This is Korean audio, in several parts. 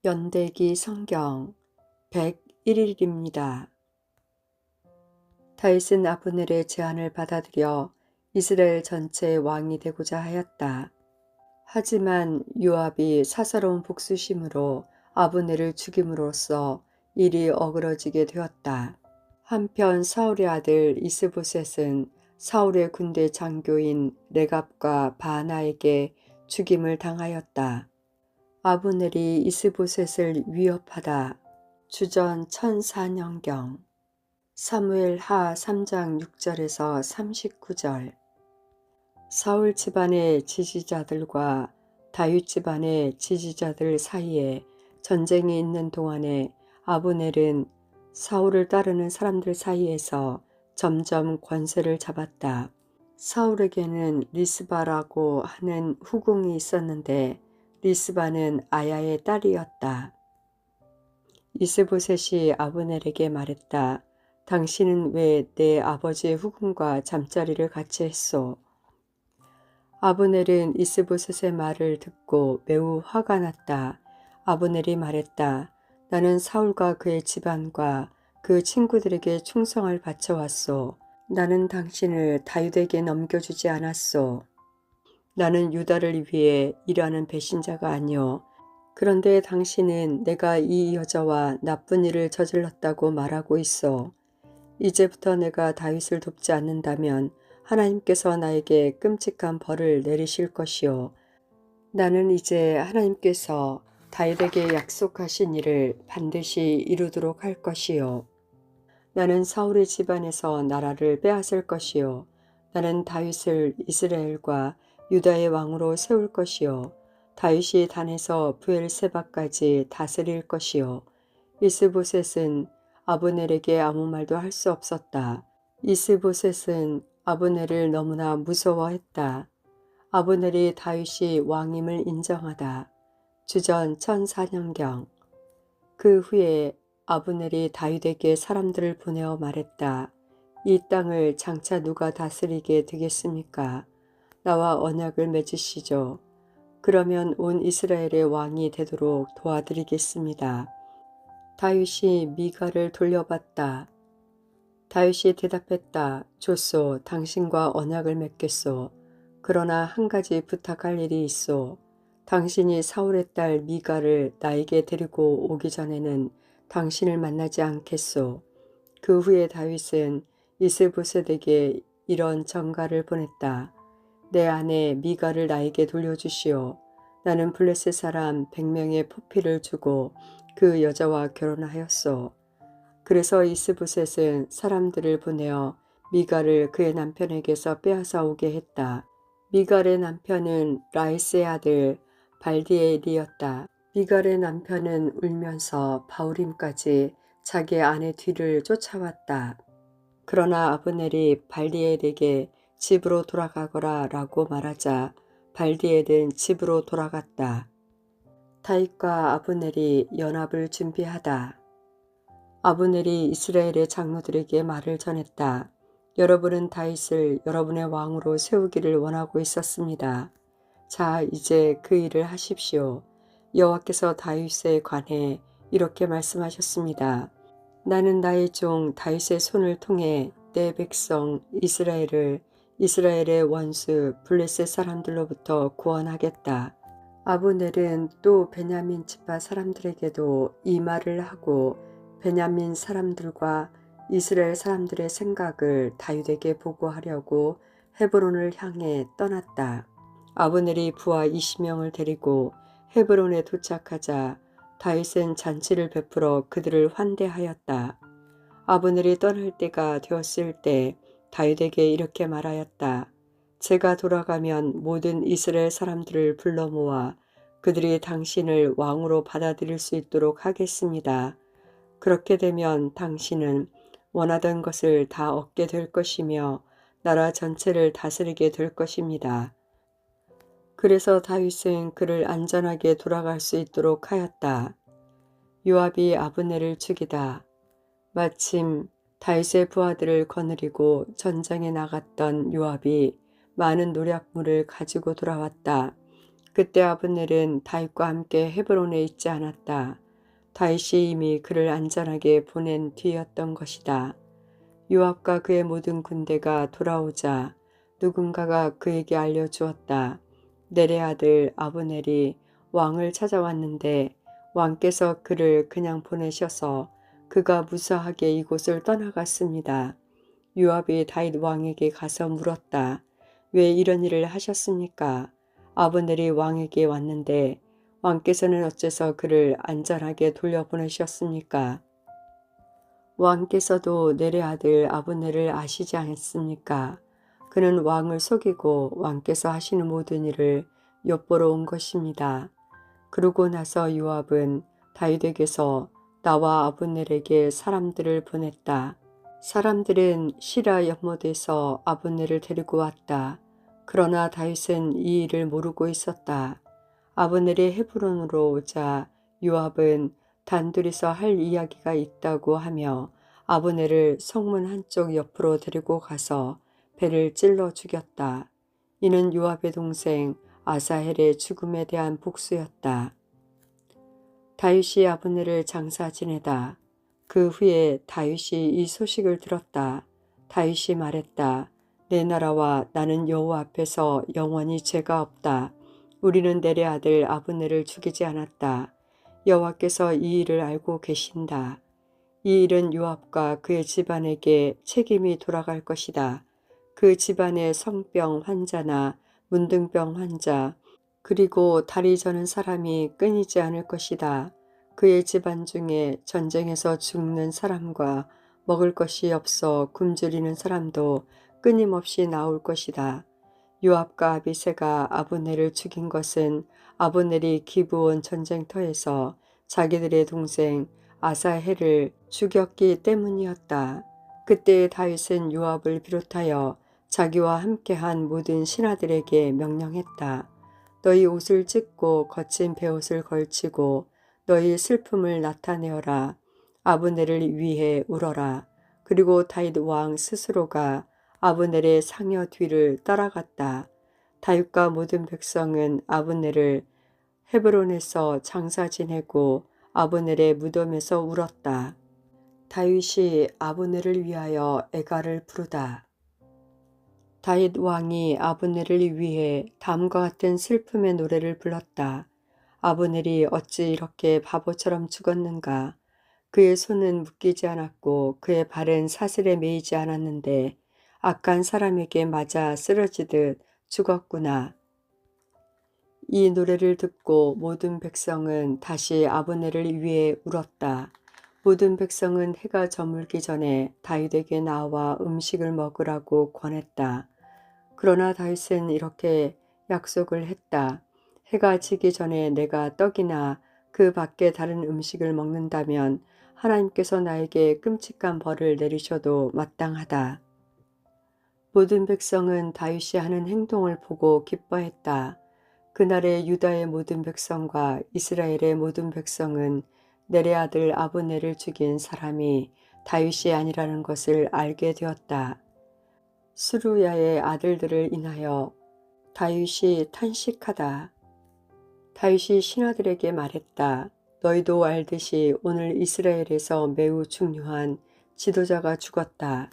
연대기 성경 101일입니다. 다윗은 아브넬의 제안을 받아들여 이스라엘 전체의 왕이 되고자 하였다. 하지만 요압이 사사로운 복수심으로 아브넬을 죽임으로써 일이 어그러지게 되었다. 한편 사울의 아들 이스보셋은 사울의 군대 장교인 레갑과 바나에게 죽임을 당하였다. 아브넬이 이스보셋을 위협하다. 주전 1004년경 사무엘 하 3장 6절에서 39절. 사울 집안의 지지자들과 다윗 집안의 지지자들 사이에 전쟁이 있는 동안에 아브넬은 사울을 따르는 사람들 사이에서 점점 권세를 잡았다. 사울에게는 리스바라고 하는 후궁이 있었는데 리스바는 아야의 딸이었다. 이스보셋이 아브넬에게 말했다. 당신은 왜 내 아버지의 후궁과 잠자리를 같이 했소? 아브넬은 이스보셋의 말을 듣고 매우 화가 났다. 아브넬이 말했다. 나는 사울과 그의 집안과 그 친구들에게 충성을 바쳐왔소. 나는 당신을 다윗에게 넘겨주지 않았소. 나는 유다를 위해 일하는 배신자가 아니오. 그런데 당신은 내가 이 여자와 나쁜 일을 저질렀다고 말하고 있어. 이제부터 내가 다윗을 돕지 않는다면 하나님께서 나에게 끔찍한 벌을 내리실 것이오. 나는 이제 하나님께서 다윗에게 약속하신 일을 반드시 이루도록 할 것이요. 나는 사울의 집안에서 나라를 빼앗을 것이요. 나는 다윗을 이스라엘과 유다의 왕으로 세울 것이요. 다윗이 단에서 브엘세바까지 다스릴 것이요. 이스보셋은 아브넬에게 아무 말도 할 수 없었다. 이스보셋은 아브넬을 너무나 무서워했다. 아브넬이 다윗이 왕임을 인정하다. 주전 1004년경. 그 후에 아브넬이 다윗에게 사람들을 보내어 말했다. 이 땅을 장차 누가 다스리게 되겠습니까? 나와 언약을 맺으시죠. 그러면 온 이스라엘의 왕이 되도록 도와드리겠습니다. 다윗이 미가를 돌려봤다. 다윗이 대답했다. 좋소, 당신과 언약을 맺겠소. 그러나 한 가지 부탁할 일이 있소. 당신이 사울의 딸 미가를 나에게 데리고 오기 전에는 당신을 만나지 않겠소. 그 후에 다윗은 이스보셋에게 이런 전가를 보냈다. 내 아내 미가를 나에게 돌려주시오. 나는 블레셋 사람 100명의 포피를 주고 그 여자와 결혼하였소. 그래서 이스보셋은 사람들을 보내어 미갈을 그의 남편에게서 빼앗아 오게 했다. 미갈의 남편은 라이스의 아들 발디엘이었다. 미갈의 남편은 울면서 바울임까지 자기 아내 뒤를 쫓아왔다. 그러나 아브넬이 발디엘에게 집으로 돌아가거라 라고 말하자 발디엘은 집으로 돌아갔다. 다윗과 아브넬이 연합을 준비하다. 아브넬이 이스라엘의 장로들에게 말을 전했다. 여러분은 다윗을 여러분의 왕으로 세우기를 원하고 있었습니다. 자, 이제 그 일을 하십시오. 여호와께서 다윗에 관해 이렇게 말씀하셨습니다. 나는 나의 종 다윗의 손을 통해 내 백성 이스라엘을 이스라엘의 원수 블레셋 사람들로부터 구원하겠다. 아브넬은 또 베냐민 지파 사람들에게도 이 말을 하고 베냐민 사람들과 이스라엘 사람들의 생각을 다윗에게 보고하려고 헤브론을 향해 떠났다. 아브넬이 부하 20명을 데리고 헤브론에 도착하자 다윗은 잔치를 베풀어 그들을 환대하였다. 아브넬이 떠날 때가 되었을 때 다윗에게 이렇게 말하였다. 제가 돌아가면 모든 이스라엘 사람들을 불러 모아 그들이 당신을 왕으로 받아들일 수 있도록 하겠습니다. 그렇게 되면 당신은 원하던 것을 다 얻게 될 것이며 나라 전체를 다스리게 될 것입니다. 그래서 다윗은 그를 안전하게 돌아갈 수 있도록 하였다. 요압이 아브넬을 죽이다. 마침 다윗의 부하들을 거느리고 전장에 나갔던 요압이 많은 노략물을 가지고 돌아왔다. 그때 아브넬은 다윗과 함께 헤브론에 있지 않았다. 다윗이 이미 그를 안전하게 보낸 뒤였던 것이다. 요압과 그의 모든 군대가 돌아오자 누군가가 그에게 알려주었다. 넬의 아들 아브넬이 왕을 찾아왔는데 왕께서 그를 그냥 보내셔서 그가 무사하게 이곳을 떠나갔습니다. 요압이 다윗 왕에게 가서 물었다. 왜 이런 일을 하셨습니까? 아브넬이 왕에게 왔는데 왕께서는 어째서 그를 안전하게 돌려보내셨습니까? 왕께서도 넬의 아들 아브넬을 아시지 않습니까? 그는 왕을 속이고 왕께서 하시는 모든 일을 엿보러 온 것입니다. 그러고 나서 요압은 다윗에게서 나와 아브넬에게 사람들을 보냈다. 사람들은 시라 연못에서 아브넬을 데리고 왔다. 그러나 다윗은 이 일을 모르고 있었다. 아브넬이 헤브론으로 오자 요압은 단둘이서 할 이야기가 있다고 하며 아브넬을 성문 한쪽 옆으로 데리고 가서 배를 찔러 죽였다. 이는 요압의 동생 아사헬의 죽음에 대한 복수였다. 다윗이 아브넬을 장사 지내다. 그 후에 다윗이 이 소식을 들었다. 다윗이 말했다. 내 나라와 나는 여호와 앞에서 영원히 죄가 없다. 우리는 넬의 아들 아브넬을 죽이지 않았다. 여호와께서 이 일을 알고 계신다. 이 일은 요압과 그의 집안에게 책임이 돌아갈 것이다. 그 집안의 성병 환자나 문둥병 환자 그리고 다리 저는 사람이 끊이지 않을 것이다. 그의 집안 중에 전쟁에서 죽는 사람과 먹을 것이 없어 굶주리는 사람도 끊임없이 나올 것이다. 요압과 아비새가 아브넬을 죽인 것은 아브넬이 기브온 전쟁터에서 자기들의 동생 아사헬을 죽였기 때문이었다. 그때 다윗은 요압을 비롯하여 자기와 함께한 모든 신하들에게 명령했다. 너희 옷을 찢고 거친 베옷을 걸치고 너희 슬픔을 나타내어라. 아브넬을 위해 울어라. 그리고 다윗 왕 스스로가 아브넬의 상여 뒤를 따라갔다. 다윗과 모든 백성은 아브넬을 헤브론에서 장사 지내고 아브넬의 무덤에서 울었다. 다윗이 아브넬을 위하여 애가를 부르다. 다윗 왕이 아브넬을 위해 다음과 같은 슬픔의 노래를 불렀다. 아브넬이 어찌 이렇게 바보처럼 죽었는가. 그의 손은 묶이지 않았고 그의 발은 사슬에 매이지 않았는데 악한 사람에게 맞아 쓰러지듯 죽었구나. 이 노래를 듣고 모든 백성은 다시 아브넬을 위해 울었다. 모든 백성은 해가 저물기 전에 다윗에게 나와 음식을 먹으라고 권했다. 그러나 다윗은 이렇게 약속을 했다. 해가 지기 전에 내가 떡이나 그 밖에 다른 음식을 먹는다면 하나님께서 나에게 끔찍한 벌을 내리셔도 마땅하다. 모든 백성은 다윗이 하는 행동을 보고 기뻐했다. 그날의 유다의 모든 백성과 이스라엘의 모든 백성은 넬의 아들 아브넬을 죽인 사람이 다윗이 아니라는 것을 알게 되었다. 스루야의 아들들을 인하여 다윗이 탄식하다. 다윗이 신하들에게 말했다. 너희도 알듯이 오늘 이스라엘에서 매우 중요한 지도자가 죽었다.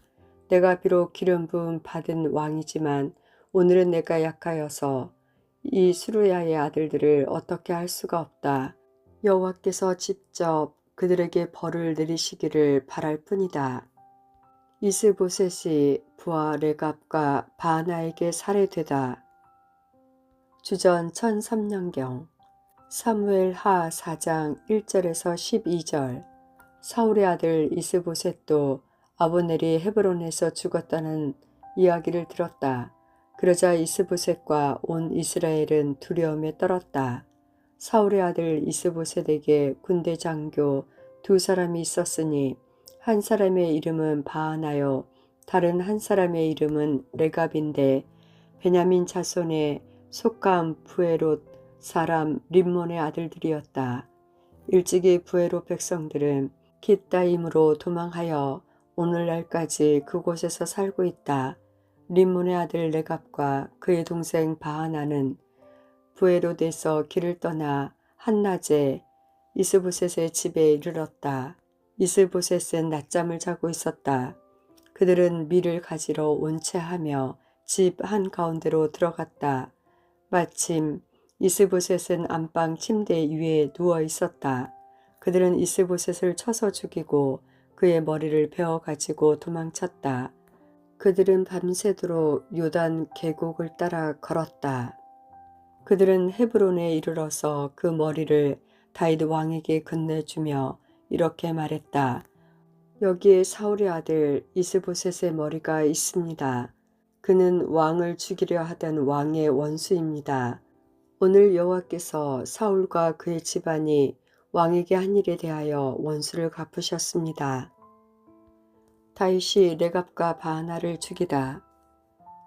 내가 비록 기름 부음 받은 왕이지만 오늘은 내가 약하여서 이 스루야의 아들들을 어떻게 할 수가 없다. 여호와께서 직접 그들에게 벌을 내리시기를 바랄 뿐이다. 이스보셋이 부하 레갑과 바하나에게 살해되다. 주전 1003년경 사무엘 하 4장 1절에서 12절 사울의 아들 이스보셋도 아브넬이 헤브론에서 죽었다는 이야기를 들었다. 그러자 이스보셋과 온 이스라엘은 두려움에 떨었다. 사울의 아들 이스보셋에게 군대 장교 두 사람이 있었으니 한 사람의 이름은 바하나요 다른 한 사람의 이름은 레갑인데 베냐민 자손의 속감 부에롯 사람 림몬의 아들들이었다. 일찍이 부에롯 백성들은 깃다임으로 도망하여 오늘날까지 그곳에서 살고 있다. 림몬의 아들 레갑과 그의 동생 바하나는 부에로데서 길을 떠나 한낮에 이스보셋의 집에 이르렀다. 이스보셋은 낮잠을 자고 있었다. 그들은 밀을 가지러 온채하며 집 한가운데로 들어갔다. 마침 이스보셋은 안방 침대 위에 누워 있었다. 그들은 이스보셋을 쳐서 죽이고 그의 머리를 베어 가지고 도망쳤다. 그들은 밤새도록 요단 계곡을 따라 걸었다. 그들은 헤브론에 이르러서 그 머리를 다윗 왕에게 건네주며 이렇게 말했다. 여기에 사울의 아들 이스보셋의 머리가 있습니다. 그는 왕을 죽이려 하던 왕의 원수입니다. 오늘 여호와께서 사울과 그의 집안이 왕에게 한 일에 대하여 원수를 갚으셨습니다. 다윗이 레갑과 바하나를 죽이다.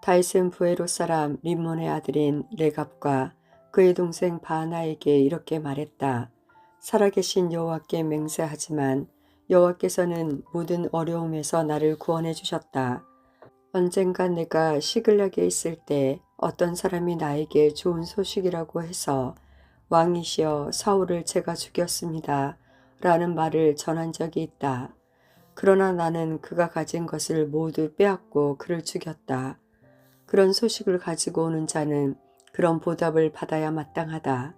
다윗은 부에롯 사람 림몬의 아들인 레갑과 그의 동생 바하나에게 이렇게 말했다. 살아계신 여호와께 맹세하지만 여호와께서는 모든 어려움에서 나를 구원해 주셨다. 언젠가 내가 시글락에 있을 때 어떤 사람이 나에게 좋은 소식이라고 해서 왕이시여 사울을 제가 죽였습니다. 라는 말을 전한 적이 있다. 그러나 나는 그가 가진 것을 모두 빼앗고 그를 죽였다. 그런 소식을 가지고 오는 자는 그런 보답을 받아야 마땅하다.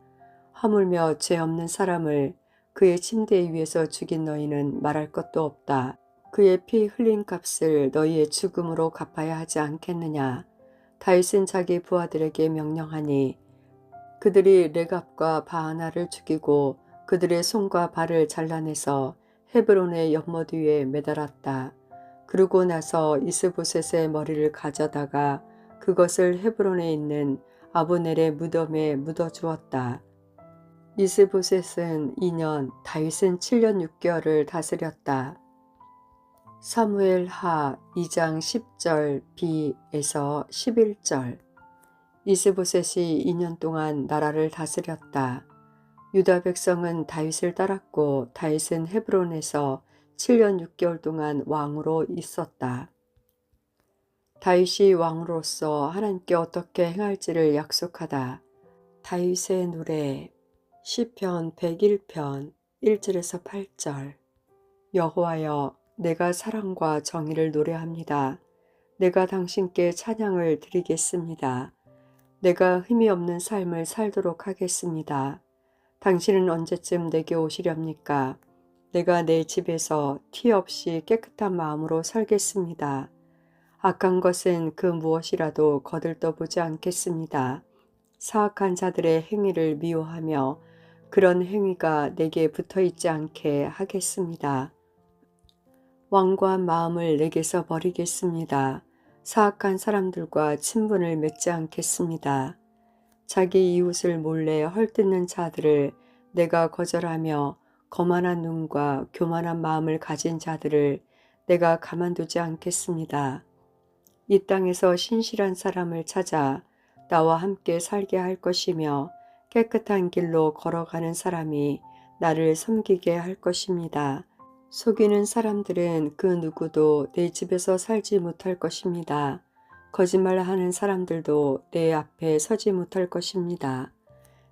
허물며 죄 없는 사람을 그의 침대 위에서 죽인 너희는 말할 것도 없다. 그의 피 흘린 값을 너희의 죽음으로 갚아야 하지 않겠느냐. 다윗은 자기 부하들에게 명령하니 그들이 레갑과 바하나를 죽이고 그들의 손과 발을 잘라내서 헤브론의 연못 위에 매달았다. 그러고 나서 이스보셋의 머리를 가져다가 그것을 헤브론에 있는 아브넬의 무덤에 묻어주었다. 이스보셋은 2년, 다윗은 7년 6개월을 다스렸다. 사무엘 하 2장 10절 b에서 11절. 이스보셋이 2년 동안 나라를 다스렸다. 유다 백성은 다윗을 따랐고 다윗은 헤브론에서 7년 6개월 동안 왕으로 있었다. 다윗이 왕으로서 하나님께 어떻게 행할지를 약속하다. 다윗의 노래 시편 101편 1절에서 8절. 여호와여, 내가 사랑과 정의를 노래합니다. 내가 당신께 찬양을 드리겠습니다. 내가 흠이 없는 삶을 살도록 하겠습니다. 당신은 언제쯤 내게 오시렵니까? 내가 내 집에서 티 없이 깨끗한 마음으로 살겠습니다. 악한 것은 그 무엇이라도 거들떠보지 않겠습니다. 사악한 자들의 행위를 미워하며 그런 행위가 내게 붙어있지 않게 하겠습니다. 완고한 마음을 내게서 버리겠습니다. 사악한 사람들과 친분을 맺지 않겠습니다. 자기 이웃을 몰래 헐뜯는 자들을 내가 거절하며 거만한 눈과 교만한 마음을 가진 자들을 내가 가만두지 않겠습니다. 이 땅에서 신실한 사람을 찾아 나와 함께 살게 할 것이며 깨끗한 길로 걸어가는 사람이 나를 섬기게 할 것입니다. 속이는 사람들은 그 누구도 내 집에서 살지 못할 것입니다. 거짓말하는 사람들도 내 앞에 서지 못할 것입니다.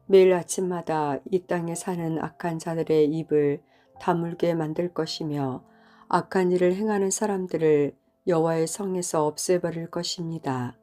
매일 아침마다 이 땅에 사는 악한 자들의 입을 다물게 만들 것이며 악한 일을 행하는 사람들을 여호와의 성에서 없애버릴 것입니다.